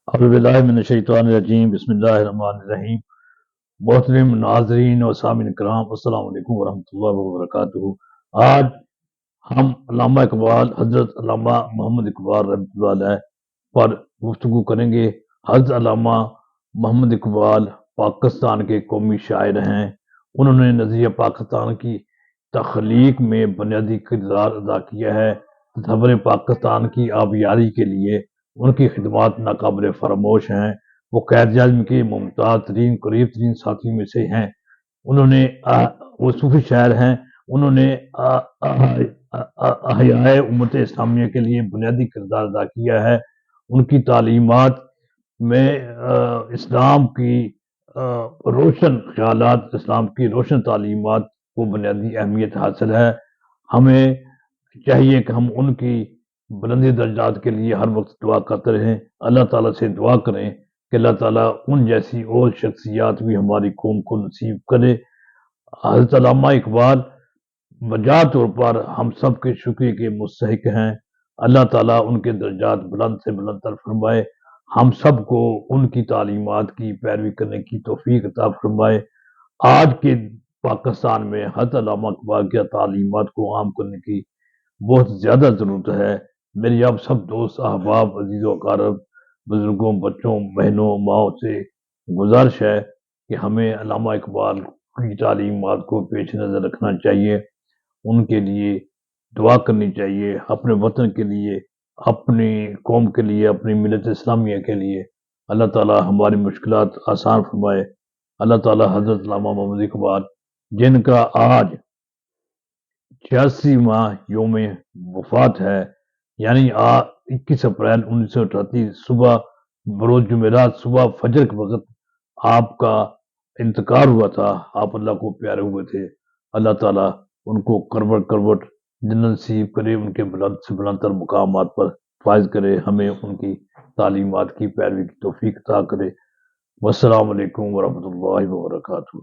اعوذ باللہ من الشیطان الرجیم، بسم اللہ الرحمن الرحیم۔ محترم ناظرین و سامعین کرام، السلام علیکم ورحمۃ اللہ وبرکاتہ۔ آج ہم علامہ اقبال، حضرت علامہ محمد اقبال رحمۃ اللہ علیہ پر گفتگو کریں گے۔ حضرت علامہ محمد اقبال پاکستان کے قومی شاعر ہیں۔ انہوں نے نظریہ پاکستان کی تخلیق میں بنیادی کردار ادا کیا ہے۔ تصور پاکستان کی آبیاری کے لیے ان کی خدمات ناقابل فراموش ہیں۔ وہ قائد اعظم کے ممتاز ترین قریب ترین ساتھیوں میں سے ہیں۔ انہوں نے وہ صوفی شاعر ہیں۔ انہوں نے احیائے امت اسلامیہ کے لیے بنیادی کردار ادا کیا ہے۔ ان کی تعلیمات میں اسلام کی روشن خیالات، اسلام کی روشن تعلیمات کو بنیادی اہمیت حاصل ہے۔ ہمیں چاہیے کہ ہم ان کی بلندی درجات کے لیے ہر وقت دعا کرتے رہیں۔ اللہ تعالیٰ سے دعا کریں کہ اللہ تعالیٰ ان جیسی اور شخصیات بھی ہماری قوم کو نصیب کرے۔ حضرت علامہ اقبال بجا طور پر ہم سب کے شکریہ کے مستحق ہیں۔ اللہ تعالیٰ ان کے درجات بلند سے بلند تر فرمائے۔ ہم سب کو ان کی تعلیمات کی پیروی کرنے کی توفیق عطا فرمائے۔ آج کے پاکستان میں حضرت علامہ اقبال کی تعلیمات کو عام کرنے کی بہت زیادہ ضرورت ہے۔ میری آپ سب دوست احباب، عزیز و اقارب، بزرگوں، بچوں، بہنوں، ماؤں سے گزارش ہے کہ ہمیں علامہ اقبال کی تعلیمات کو پیش نظر رکھنا چاہیے، ان کے لیے دعا کرنی چاہیے، اپنے وطن کے لیے، اپنی قوم کے لیے، اپنی ملت اسلامیہ کے لیے۔ اللہ تعالیٰ ہماری مشکلات آسان فرمائے۔ اللہ تعالیٰ حضرت علامہ محمد اقبال، جن کا آج 86واں یوم وفات ہے، یعنی 21 اپریل 1938 صبح بروز جمعرات صبح فجر کے وقت آپ کا انتقال ہوا تھا۔ آپ اللہ کو پیارے ہوئے تھے۔ اللہ تعالیٰ ان کو کروٹ کروٹ جنت نصیب کرے، ان کے بلند سے بلند تر مقامات پر فائز کرے، ہمیں ان کی تعلیمات کی پیروی کی توفیق عطا کرے۔ والسلام علیکم ورحمۃ اللہ وبرکاتہ۔